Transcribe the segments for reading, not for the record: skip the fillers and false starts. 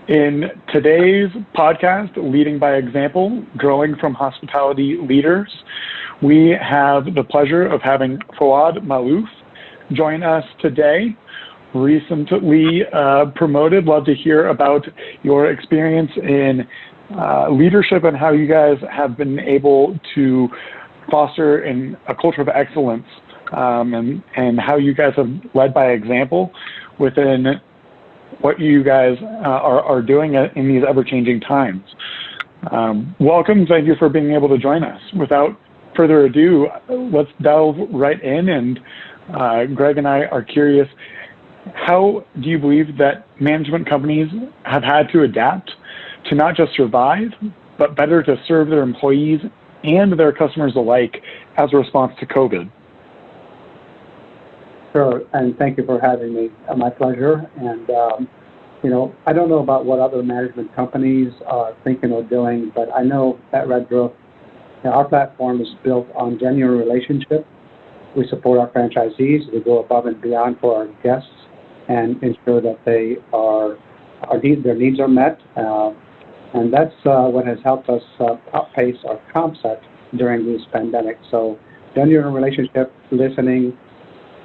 In today's podcast, Leading by Example, Growing from Hospitality Leaders, we have the pleasure of having Foud Malouf join us today. Recently promoted. Love to hear about your experience in leadership and how you guys have been able to foster a culture of excellence and how you guys have led by example within what you guys are doing in these ever-changing times. Welcome. Thank you for being able to join us. Without further ado, let's delve right in. And Greg and I are curious, how do you believe that management companies have had to adapt to not just survive, but better to serve their employees and their customers alike as a response to COVID? Sure, and thank you for having me. My pleasure. And, I don't know about what other management companies are thinking or doing, but I know at Red Roof, our platform is built on genuine relationship. We support our franchisees. We go above and beyond for our guests and ensure that their needs are met. And that's what has helped us outpace our comp set during this pandemic. So genuine relationship, listening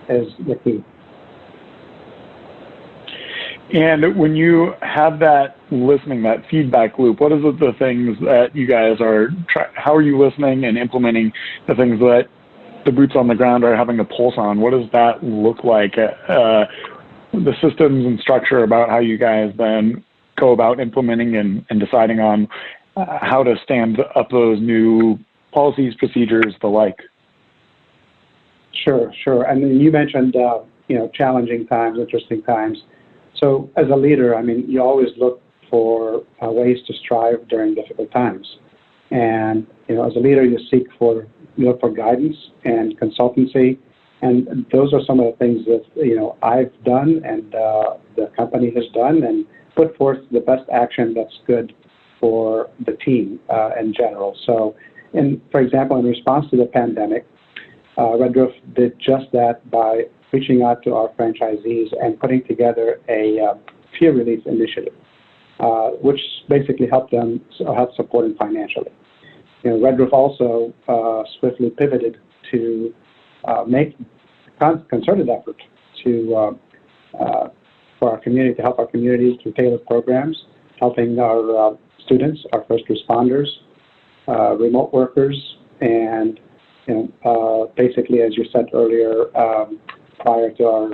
is the key. And when you have that listening, that feedback loop, what is it, the things that you guys how are you listening and implementing the things that the boots on the ground are having a pulse on? What does that look like? The systems and structure about how you guys then go about implementing and deciding on how to stand up those new policies, procedures, the like. Sure. And then you mentioned, challenging times, interesting times. So as a leader, you always look for ways to strive during difficult times. And, as a leader, you look for guidance and consultancy. And those are some of the things that, I've done and the company has done and put forth the best action that's good for the team in general. So, for example, in response to the pandemic, Red Roof did just that by reaching out to our franchisees and putting together a fear relief initiative, which basically help support them financially. Red Roof also swiftly pivoted to make a concerted effort for our community, to help our community through tailored programs, helping our students, our first responders, remote workers, and basically, as you said earlier, prior to our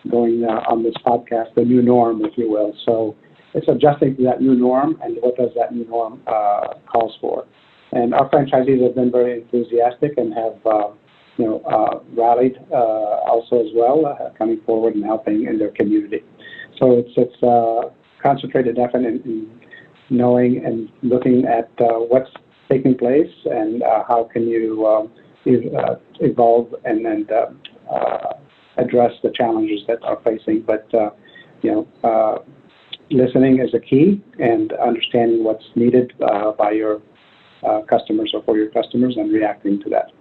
going on this podcast, the new norm, if you will. So it's adjusting to that new norm and what does that new norm calls for. And our franchisees have been very enthusiastic and have rallied also as well, coming forward and helping in their community. So it's a concentrated effort in knowing and looking at what's taking place and how can you evolve and address the challenges that are facing. But listening is a key, and understanding what's needed by your customers or for your customers and reacting to that.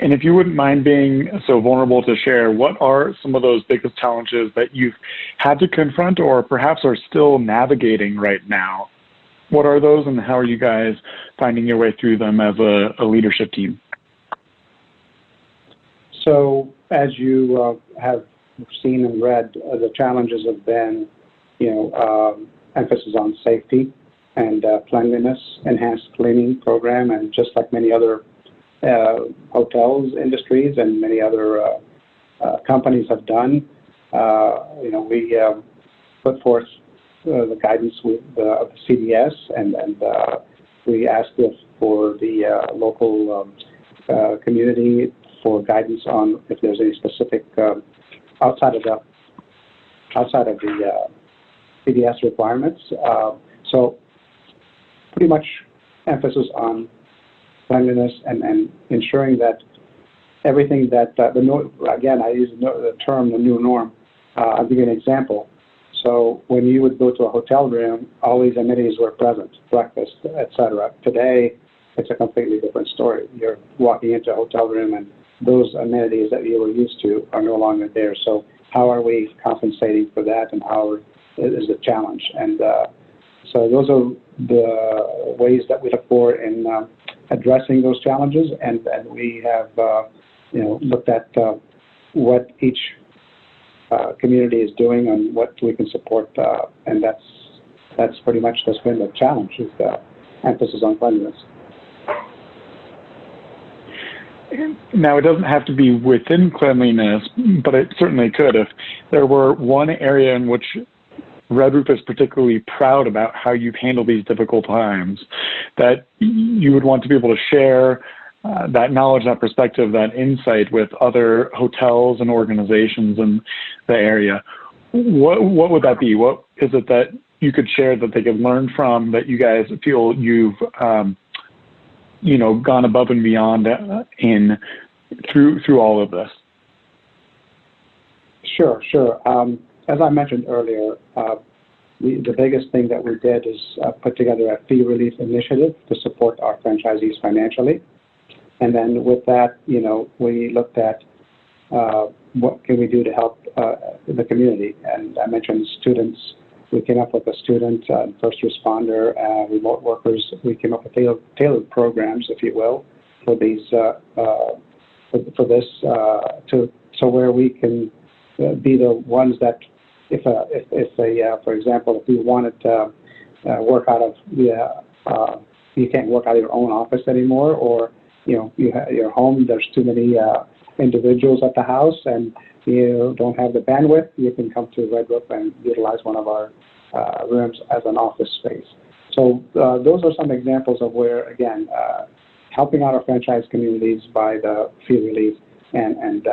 And if you wouldn't mind being so vulnerable to share, what are some of those biggest challenges that you've had to confront or perhaps are still navigating right now? What are those, and how are you guys finding your way through them as a leadership team? So, as you have seen and read, the challenges have been, emphasis on safety and cleanliness, enhanced cleaning program, and just like many other hotels, industries, and many other companies have done, we put forth the guidance with the CDS, and we asked for the local community for guidance on if there's any specific outside of the CDS requirements. So pretty much emphasis on cleanliness and ensuring that everything that again, I use the term the new norm. I'll give you an example. So when you would go to a hotel room, all these amenities were present, breakfast, etc. Today, it's a completely different story. You're walking into a hotel room and those amenities that you were used to are no longer there. So how are we compensating for that, and how is the challenge? And so those are the ways that we look for in addressing those challenges, and we have looked at what each community is doing and what we can support, and that's pretty much that's been the challenge, is the emphasis on cleanliness. Now, it doesn't have to be within cleanliness, but it certainly could. If there were one area in which Red Roof is particularly proud about how you've handled these difficult times, that you would want to be able to share that knowledge, that perspective, that insight with other hotels and organizations in the area, what would that be? What is it that you could share that they could learn from, that you guys feel you've gone above and beyond through all of this? Sure. As I mentioned earlier, the biggest thing that we did is put together a fee relief initiative to support our franchisees financially. And then with that, we looked at what can we do to help the community. And I mentioned students. We came up with a student, first responder, remote workers. We came up with tailored programs, if you will, for these for this so where we can be the ones that if for example, if you wanted to work out of you can't work out of your own office anymore, or your home, there's too many individuals at the house and you don't have the bandwidth, you can come to Red Roof and utilize one of our rooms as an office space. So those are some examples of where, again, helping out our franchise communities by the fee relief and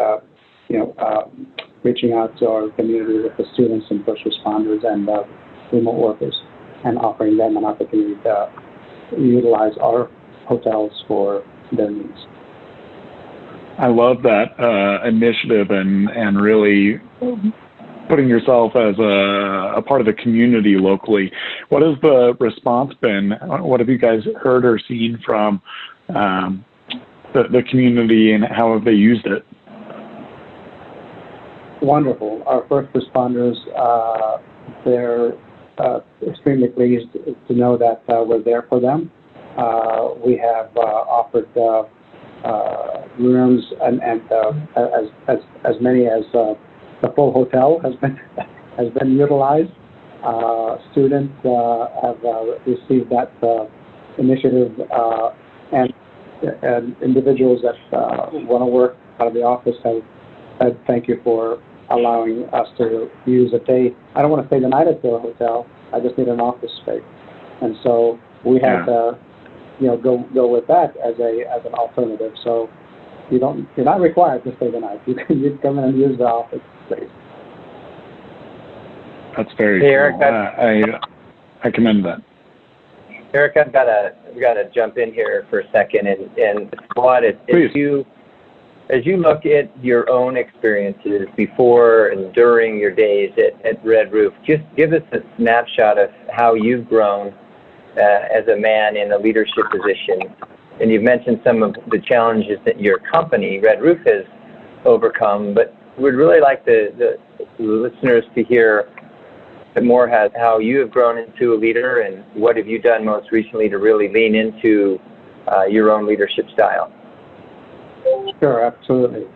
reaching out to our community with the students and first responders and remote workers, and offering them an opportunity to utilize our hotels for their needs. I love that initiative and really putting yourself as a part of the community locally. What has the response been? What have you guys heard or seen from the community, and how have they used it? Wonderful. Our first responders, they're extremely pleased to know that we're there for them. We have offered rooms and as many as the full hotel has been utilized. Students have received that initiative, and individuals that want to work out of the office have said thank you for allowing us to use a day. I don't want to stay the night at the hotel. I just need an office space, and so we had to go with that as an alternative. So you're not required to stay the night. You can come in and use the office space. That's very cool. Eric, I commend that. Eric, I've got to jump in here for a second, and Foud, as you look at your own experiences before and during your days at Red Roof, just give us a snapshot of how you've grown as a man in a leadership position. And you've mentioned some of the challenges that your company, Red Roof, has overcome, but we'd really like the listeners to hear more how you have grown into a leader, and what have you done most recently to really lean into your own leadership style. Sure, absolutely.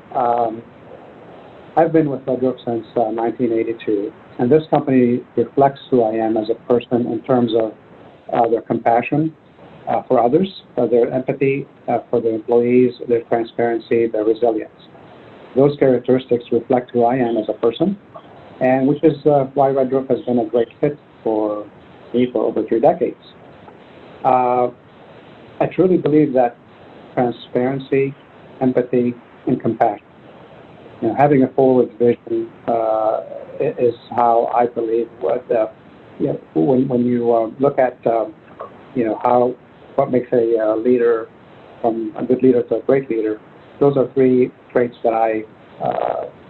I've been with Red Roof since 1982, and this company reflects who I am as a person in terms of their compassion for others, their empathy for their employees, their transparency, their resilience. Those characteristics reflect who I am as a person, and which is why Red Roof has been a great fit for me for over 3 decades. I truly believe that transparency, empathy, and compassion, having a forward vision is how I believe when you look at what makes a leader from a good leader to a great leader. Those are 3 traits that I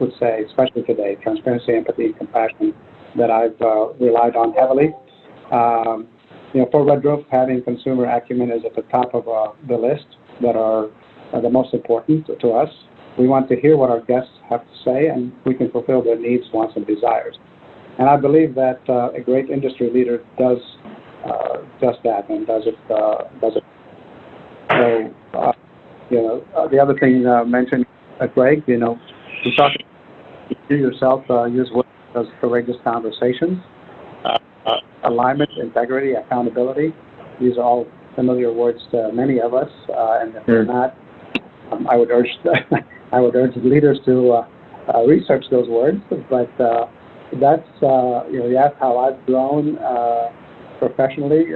would say, especially today: transparency, empathy, and compassion, that I've relied on heavily. For Red Roof, having consumer acumen is at the top of the list that are the most important to us. We want to hear what our guests have to say, and we can fulfill their needs, wants, and desires. And I believe that a great industry leader does that and does it. So, the other thing mentioned, Greg, you talk. You yourself use words as courageous conversations, alignment, integrity, accountability. These are all familiar words to many of us, and if they're not, I would urge leaders to research those words. But that's you asked how I've grown professionally.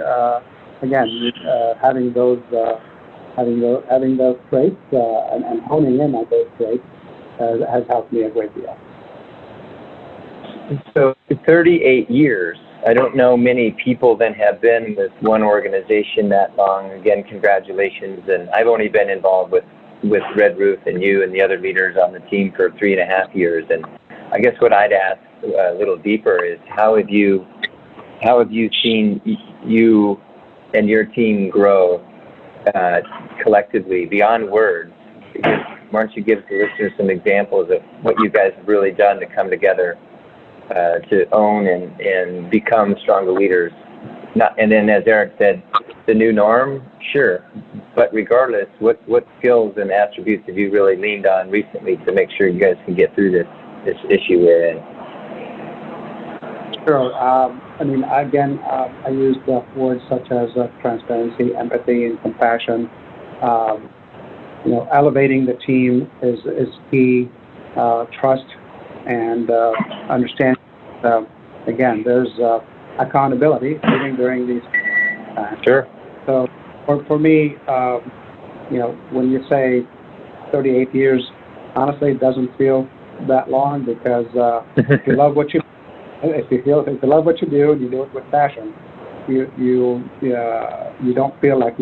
Again, having those traits and honing in on those traits has helped me a great deal. So 38 years. I don't know many people that have been with one organization that long. Again, congratulations. And I've only been involved with Red Roof and you and the other leaders on the team for 3.5 years. And I guess what I'd ask a little deeper is how have you seen you and your team grow collectively beyond words? Why don't you give the listeners some examples of what you guys have really done to come together to own and become stronger leaders? And then, as Eric said, the new norm, sure. But regardless, what skills and attributes have you really leaned on recently to make sure you guys can get through this issue we're in? Sure. I use words such as transparency, empathy, and compassion. Elevating the team is key. Trust and understanding. Again, there's accountability even during these times. Sure. So for me, when you say 38 years, honestly, it doesn't feel that long because if you love what you do and you do it with passion, you don't feel like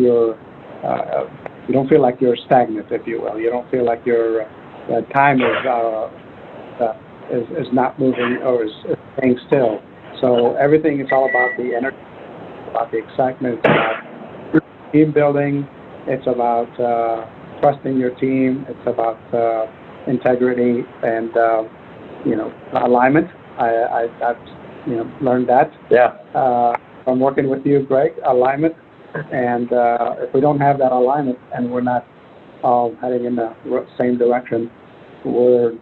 you're stagnant, if you will. You don't feel like your time is not moving or is staying still. So everything is all about the energy, about the excitement, it's about team building, it's about trusting your team, it's about integrity and alignment. I've learned that. Yeah. From working with you, Greg, alignment. And if we don't have that alignment and we're not all heading in the same direction, we're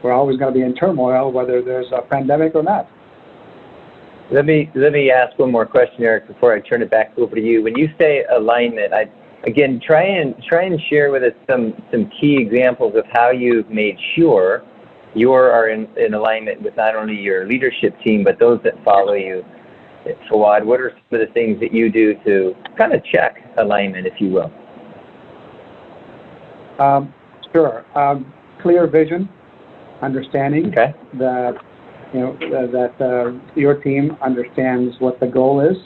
always going to be in turmoil, whether there's a pandemic or not. Let me ask one more question, Eric, before I turn it back over to you. When you say alignment, again try and share with us some key examples of how you've made sure you are in alignment with not only your leadership team but those that follow you. Foud, what are some of the things that you do to kind of check alignment, if you will? Sure. Clear vision, understanding that your team understands what the goal is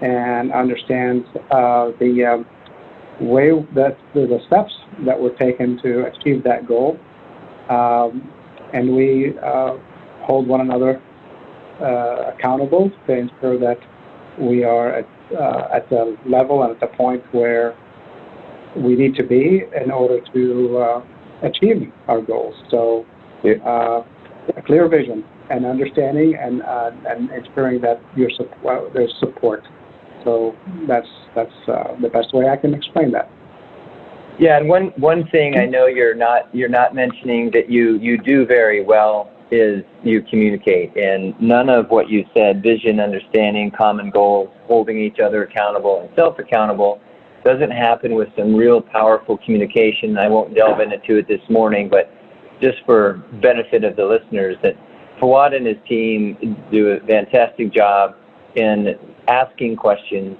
and understands the way that the steps that were taken to achieve that goal, and we hold one another accountable to ensure that we are at the level and at the point where we need to be in order to achieve our goals. So a clear vision and understanding and ensuring that there's support. So that's the best way I can explain that. Yeah, and one thing I know you're not mentioning that you do very well is you communicate, and none of what you said, vision, understanding, common goals, holding each other accountable and self-accountable, doesn't happen with some real powerful communication. I won't delve into it this morning, but just for benefit of the listeners, that Foud and his team do a fantastic job in asking questions,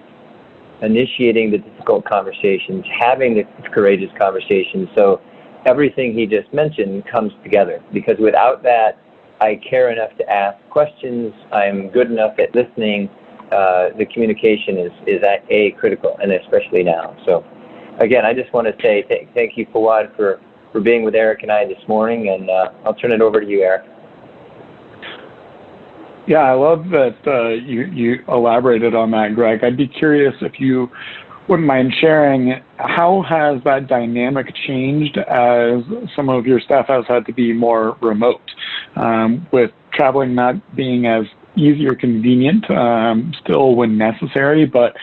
initiating the difficult conversations, having the courageous conversations. So everything he just mentioned comes together, because without that, I care enough to ask questions, I'm good enough at listening, the communication is critical, and especially now. So again, I just want to say thank you, Foud, for being with Eric and I this morning, and I'll turn it over to you, Eric. Yeah, I love that you elaborated on that, Greg. I'd be curious if you wouldn't mind sharing, how has that dynamic changed as some of your staff has had to be more remote, with traveling not being as easy or convenient, still when necessary, but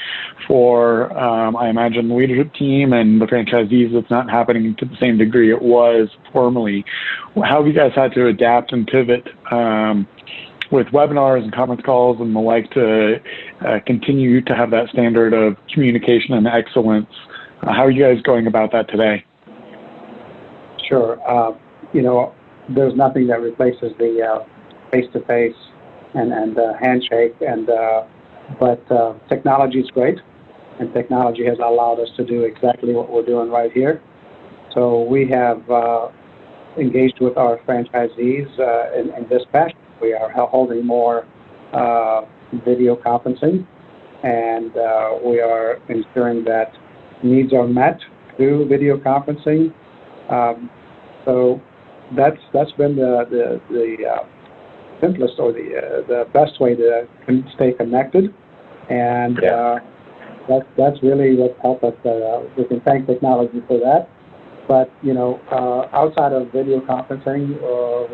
for, I imagine, the leadership team and the franchisees, it's not happening to the same degree it was formerly. How have you guys had to adapt and pivot with webinars and conference calls and the like to continue to have that standard of communication and excellence? How are you guys going about that today? Sure. There's nothing that replaces the face-to-face and handshake, but technology is great, and technology has allowed us to do exactly what we're doing right here. So we have engaged with our franchisees in this fashion. We are holding more video conferencing, and we are ensuring that needs are met through video conferencing. So that's been the simplest or the best way to stay connected, and that's really what helped us. We can thank technology for that. But outside of video conferencing,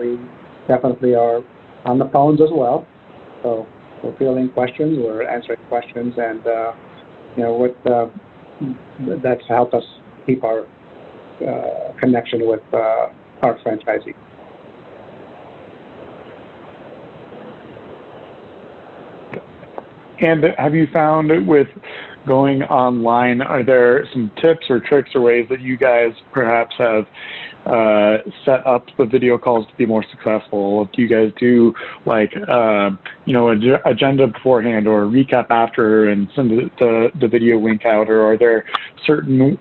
we definitely are on the phones as well. So we're fielding questions, we're answering questions, and that's helped us keep our connection with our franchisees. And have you found with going online, are there some tips or tricks or ways that you guys perhaps have set up the video calls to be more successful? Do you guys do like, agenda beforehand or recap after and send the video link out? Or are there certain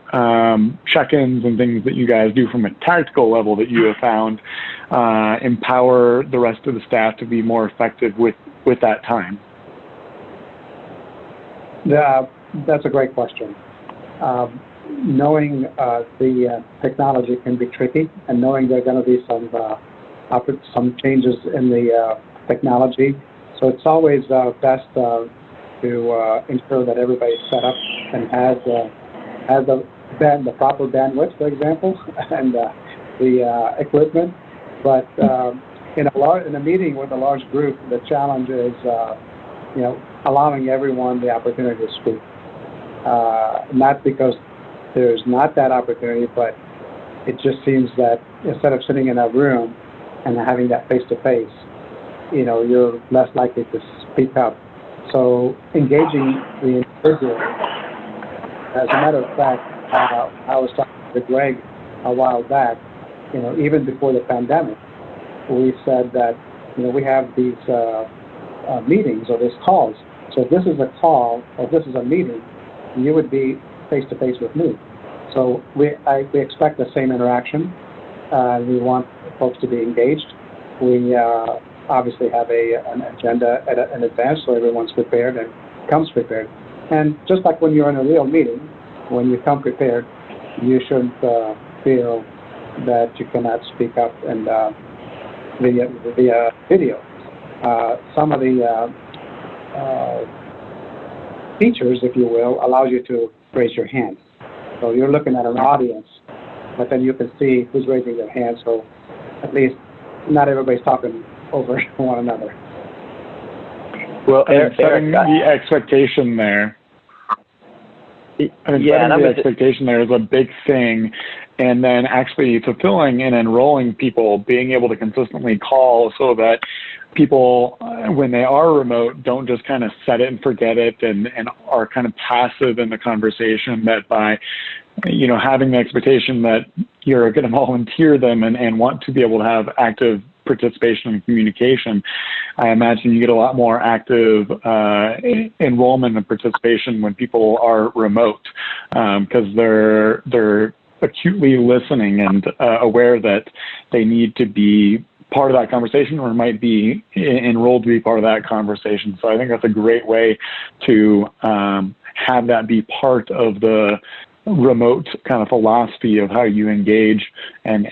check-ins and things that you guys do from a tactical level that you have found empower the rest of the staff to be more effective with that time? That's a great question. Knowing the technology can be tricky, and knowing there are going to be some changes in the technology, so it's always best to ensure that everybody's set up and has the proper bandwidth, for example, and the equipment. But in a meeting with a large group, the challenge is allowing everyone the opportunity to speak. Not because there's not that opportunity, but it just seems that instead of sitting in a room and having that face-to-face, you're less likely to speak up. So engaging the individual, as a matter of fact, I was talking to Greg a while back, even before the pandemic, we said that, we have these meetings or these calls. So if this is a call or if this is a meeting, you would be face-to-face with me. So we expect the same interaction. We want folks to be engaged. We obviously have an agenda in advance so everyone's prepared and comes prepared. And just like when you're in a real meeting, when you come prepared, you shouldn't feel that you cannot speak up and via video. Some of the features, if you will, allow you to raise your hand. So you're looking at an audience, but then you can see who's raising their hand, so at least not everybody's talking over one another. Well, setting the expectation there. Setting the expectation there is a big thing, and then actually fulfilling and enrolling people, being able to consistently call so that people, when they are remote, don't just kind of set it and forget it and are kind of passive in the conversation, that by, having the expectation that you're going to volunteer them and want to be able to have active participation and communication, I imagine you get a lot more active enrollment and participation when people are remote, because they're acutely listening and aware that they need to be part of that conversation or might be enrolled to be part of that conversation. So I think that's a great way to have that be part of the remote kind of philosophy of how you engage and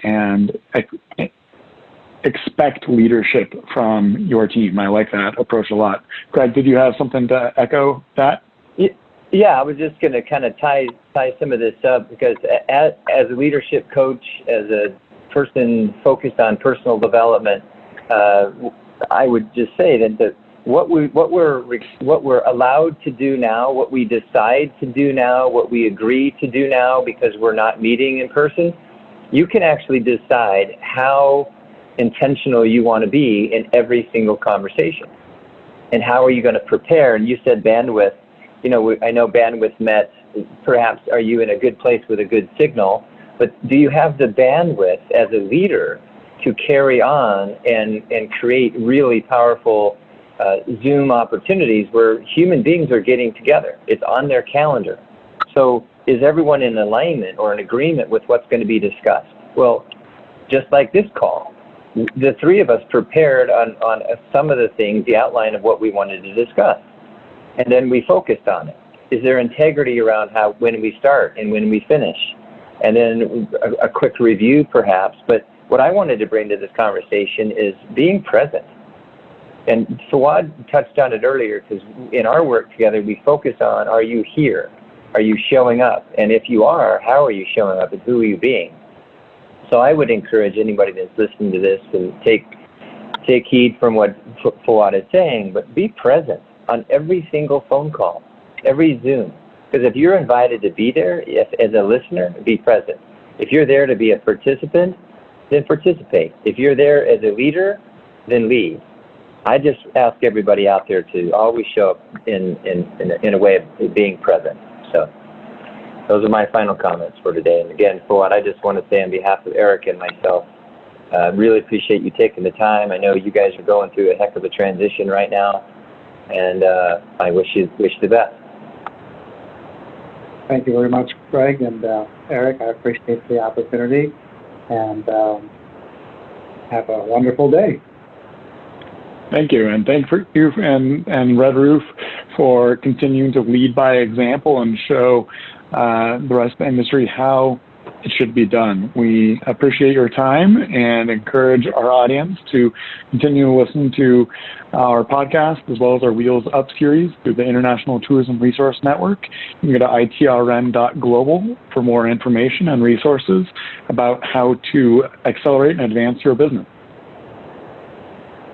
expect leadership from your team. I like that approach a lot. Greg, did you have something to echo that? Yeah, I was just going to kind of tie some of this up because as a leadership coach, as a person focused on personal development, I would just say that what we're allowed to do now, what we decide to do now, what we agree to do now because we're not meeting in person, you can actually decide how intentional you want to be in every single conversation. And how are you going to prepare? And you said bandwidth. You know, I know bandwidth met. Perhaps are you in a good place with a good signal? But do you have the bandwidth as a leader to carry on and create really powerful Zoom opportunities where human beings are getting together? It's on their calendar. So is everyone in alignment or in agreement with what's going to be discussed? Well, just like this call, the three of us prepared on some of the things, the outline of what we wanted to discuss. And then we focused on it. Is there integrity around when we start and when we finish? And then a quick review perhaps. But what I wanted to bring to this conversation is being present. And Foud touched on it earlier because in our work together, we focus on, are you here? Are you showing up? And if you are, how are you showing up and who are you being? So I would encourage anybody that's listening to this to take heed from what Foud is saying, but be present on every single phone call, every Zoom. Because if you're invited to be there as a listener, be present. If you're there to be a participant, then participate. If you're there as a leader, then lead. I just ask everybody out there to always show up in a way of being present. So those are my final comments for today. And again, Foud, I just want to say on behalf of Eric and myself, really appreciate you taking the time. I know you guys are going through a heck of a transition right now. And I wish the best. Thank you very much, Greg and Eric. I appreciate the opportunity, and have a wonderful day. Thank you, and thank you and Red Roof for continuing to lead by example and show the rest of the industry how it should be done. We appreciate your time and encourage our audience to continue to listen to our podcast as well as our Wheels Up series through the International Tourism Resource Network. You can go to ITRN.global for more information and resources about how to accelerate and advance your business.